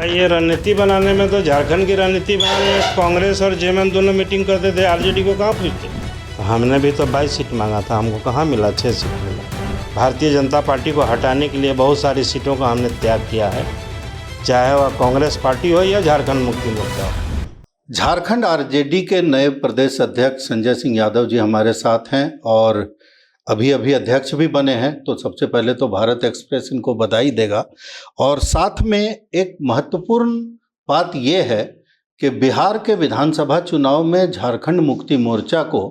ये रणनीति बनाने में तो झारखंड की रणनीति बनाने में कांग्रेस और जेएमएम दोनों मीटिंग करते थे, आरजेडी को कहाँ पूछते। तो हमने भी तो 22 सीट मांगा था, हमको कहाँ मिला, 6 सीट मिला। भारतीय जनता पार्टी को हटाने के लिए बहुत सारी सीटों का हमने त्याग किया है, चाहे वह कांग्रेस पार्टी हो या झारखंड मुक्ति मोर्चा हो। झारखंड आरजेडी के नए प्रदेश अध्यक्ष संजय सिंह यादव जी हमारे साथ हैं और अभी अध्यक्ष भी बने हैं। तो सबसे पहले तो भारत एक्सप्रेस इनको बधाई देगा। और साथ में एक महत्वपूर्ण बात यह है कि बिहार के विधानसभा चुनाव में झारखंड मुक्ति मोर्चा को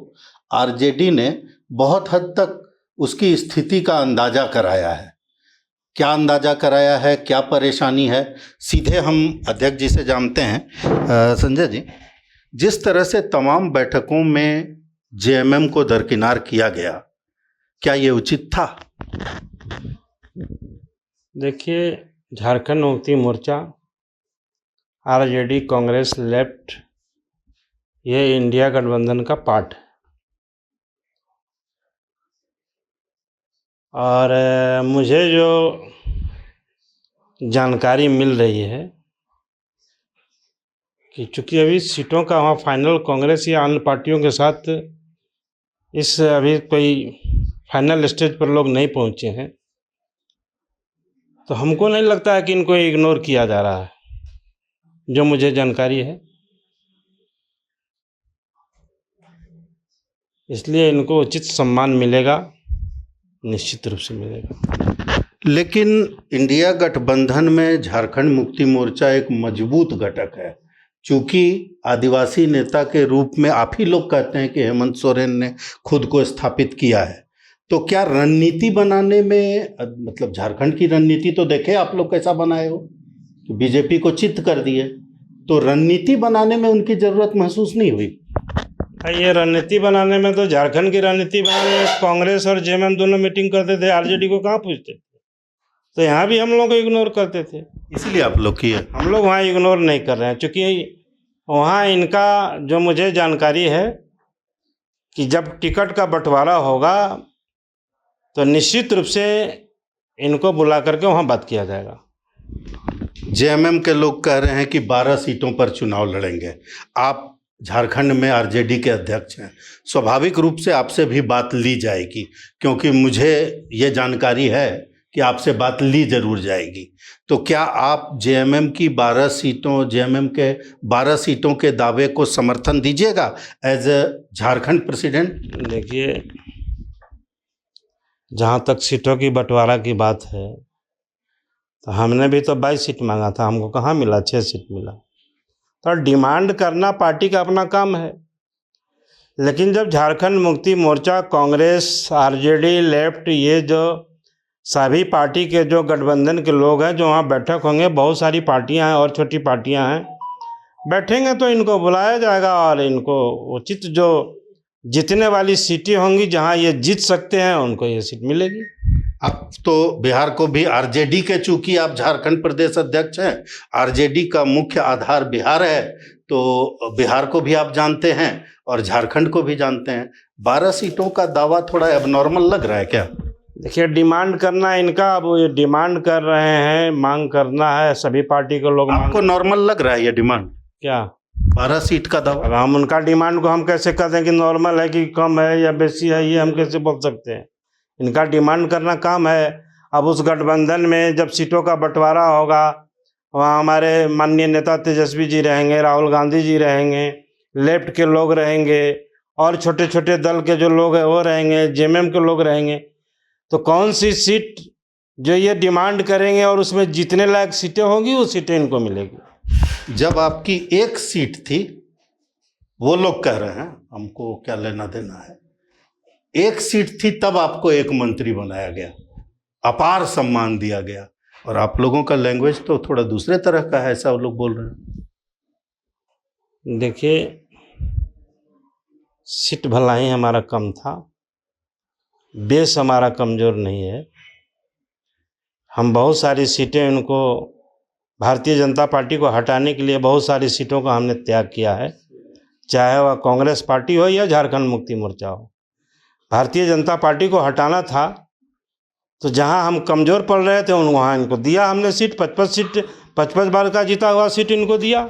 आरजेडी ने बहुत हद तक उसकी स्थिति का अंदाजा कराया है। क्या अंदाजा कराया है, क्या परेशानी है, सीधे हम अध्यक्ष जी से जानते हैं। संजय जी, जिस तरह से तमाम बैठकों में जेएमएम को दरकिनार किया गया, क्या ये उचित था? देखिए, झारखंड मुक्ति मोर्चा, आरजेडी, कांग्रेस, लेफ्ट, ये इंडिया गठबंधन का पार्ट है। और मुझे जो जानकारी मिल रही है कि चूँकि अभी सीटों का वहाँ फाइनल कांग्रेस या अन्य पार्टियों के साथ इस अभी कोई फाइनल स्टेज पर लोग नहीं पहुँचे हैं, तो हमको नहीं लगता है कि इनको इग्नोर किया जा रहा है। जो मुझे जानकारी है, इसलिए इनको उचित सम्मान मिलेगा, निश्चित रूप से मिलेगा। लेकिन इंडिया गठबंधन में झारखंड मुक्ति मोर्चा एक मजबूत घटक है। चूंकि आदिवासी नेता के रूप में आप ही लोग कहते हैं कि हेमंत सोरेन ने खुद को स्थापित किया है, तो क्या रणनीति बनाने में, मतलब झारखंड की रणनीति तो देखे आप लोग कैसा बनाए हो, बीजेपी को चित कर दिए, तो रणनीति बनाने में उनकी ज़रूरत महसूस नहीं हुई? ये रणनीति बनाने में तो झारखंड की रणनीति बनाने में कांग्रेस और जेएमएम दोनों मीटिंग करते थे, आरजेडी को कहाँ पूछते। तो यहाँ भी हम लोग को इग्नोर करते थे, इसलिए आप लोग किए। हम लोग वहाँ इग्नोर नहीं कर रहे हैं, क्योंकि वहाँ इनका जो मुझे जानकारी है कि जब टिकट का बंटवारा होगा तो निश्चित रूप से इनको बुला करके वहाँ बात किया जाएगा। जेएमएम के लोग कह रहे हैं कि 12 सीटों पर चुनाव लड़ेंगे। आप झारखंड में आरजेडी के अध्यक्ष हैं, स्वाभाविक रूप से आपसे भी बात ली जाएगी, क्योंकि मुझे ये जानकारी है कि आपसे बात ली जरूर जाएगी। तो क्या आप जेएमएम की 12 सीटों, जेएमएम के 12 सीटों के दावे को समर्थन दीजिएगा एज ए झारखंड प्रेसिडेंट? देखिए, जहाँ तक सीटों की बंटवारा की बात है, तो हमने भी तो 22 सीट मांगा था, हमको कहाँ मिला, 6 सीट मिला। तो डिमांड करना पार्टी का अपना काम है। लेकिन जब झारखंड मुक्ति मोर्चा, कांग्रेस, आरजेडी, लेफ्ट, ये जो सभी पार्टी के जो गठबंधन के लोग हैं जो वहाँ बैठक होंगे, बहुत सारी पार्टियां हैं और छोटी पार्टियां हैं, बैठेंगे तो इनको बुलाया जाएगा और इनको उचित जो जीतने वाली सीटें होंगी, जहाँ ये जीत सकते हैं, उनको ये सीट मिलेगी। अब तो बिहार को भी आरजेडी के, चूंकि आप झारखंड प्रदेश अध्यक्ष हैं, आरजेडी का मुख्य आधार बिहार है, तो बिहार को भी आप जानते हैं और झारखंड को भी जानते हैं। 12 सीटों का दावा थोड़ा एबनॉर्मल लग रहा है क्या? देखिए, डिमांड करना इनका, अब ये डिमांड कर रहे हैं, मांग करना है, सभी पार्टी के लोग। आपको नॉर्मल लग रहा है ये डिमांड? क्या 12 सीट का दावा? अब हम उनका डिमांड को हम कैसे कह दें कि नॉर्मल है कि कम है या बेसी है, ये हम कैसे बोल सकते हैं? इनका डिमांड करना काम है। अब उस गठबंधन में जब सीटों का बंटवारा होगा, वहाँ हमारे माननीय नेता तेजस्वी जी रहेंगे, राहुल गांधी जी रहेंगे, लेफ्ट के लोग रहेंगे और छोटे छोटे दल के जो लोग हैं वो रहेंगे, जेएमएम के लोग रहेंगे। तो कौन सी सीट जो ये डिमांड करेंगे और उसमें जीतने लायक सीटें होंगी, वो सीटें इनको मिलेगी। जब आपकी एक सीट थी, वो लोग कह रहे हैं, हमको क्या लेना देना है, एक सीट थी तब आपको एक मंत्री बनाया गया, अपार सम्मान दिया गया। और आप लोगों का लैंग्वेज तो थोड़ा दूसरे तरह का है, ऐसा वो लोग बोल रहे हैं। देखिए, सीट भला ही हमारा कम था, बेस हमारा कमज़ोर नहीं है। हम बहुत सारी सीटें उनको, भारतीय जनता पार्टी को हटाने के लिए बहुत सारी सीटों का हमने त्याग किया है, चाहे वह कांग्रेस पार्टी हो या झारखंड मुक्ति मोर्चा हो। भारतीय जनता पार्टी को हटाना था, तो जहां हम कमज़ोर पड़ रहे थे वहाँ इनको दिया हमने सीट। 5-5 बार का जीता हुआ सीट इनको दिया,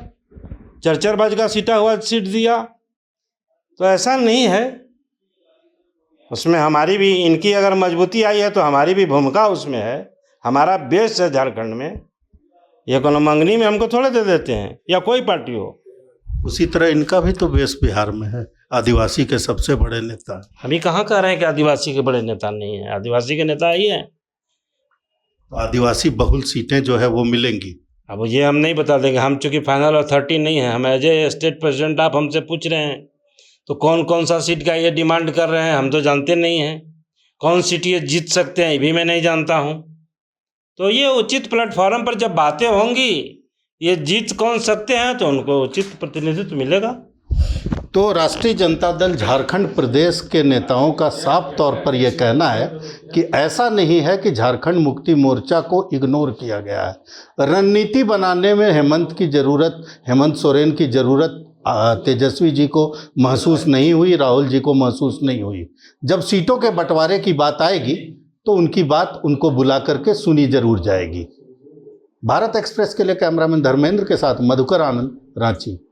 4-4 बार का सीटा हुआ सीट दिया। तो ऐसा नहीं है, उसमें हमारी भी, इनकी अगर मजबूती आई है तो हमारी भी भूमिका उसमें है। हमारा बेस है झारखंड में, ये कोनो मंगनी में हमको थोड़े दे देते हैं, या कोई पार्टी हो। उसी तरह इनका भी तो बेस बिहार में है, आदिवासी के सबसे बड़े नेता। हम ही कहाँ कह रहे हैं कि आदिवासी के बड़े नेता नहीं है, आदिवासी के नेता ही हैं। तो आदिवासी बहुल सीटें जो है वो मिलेंगी। अब ये हम नहीं बता देंगे, हम चूँकि फाइनल अथॉरिटी नहीं है, हम एज ए स्टेट प्रेसिडेंट आप हमसे पूछ रहे हैं, तो कौन कौन सा सीट का ये डिमांड कर रहे हैं हम तो जानते नहीं हैं। कौन सीट ये जीत सकते हैं ये भी मैं नहीं जानता हूँ। तो ये उचित प्लेटफॉर्म पर जब बातें होंगी, ये जीत कौन सकते हैं, तो उनको उचित प्रतिनिधित्व मिलेगा। तो राष्ट्रीय जनता दल झारखंड प्रदेश के नेताओं का साफ तौर पर यह कहना है कि ऐसा नहीं है कि झारखंड मुक्ति मोर्चा को इग्नोर किया गया है। रणनीति बनाने में हेमंत सोरेन की ज़रूरत तेजस्वी जी को महसूस नहीं हुई, राहुल जी को महसूस नहीं हुई। जब सीटों के बंटवारे की बात आएगी तो उनकी बात उनको बुला करके सुनी जरूर जाएगी। भारत एक्सप्रेस के लिए कैमरामैन धर्मेंद्र के साथ मधुकर आनंद, रांची।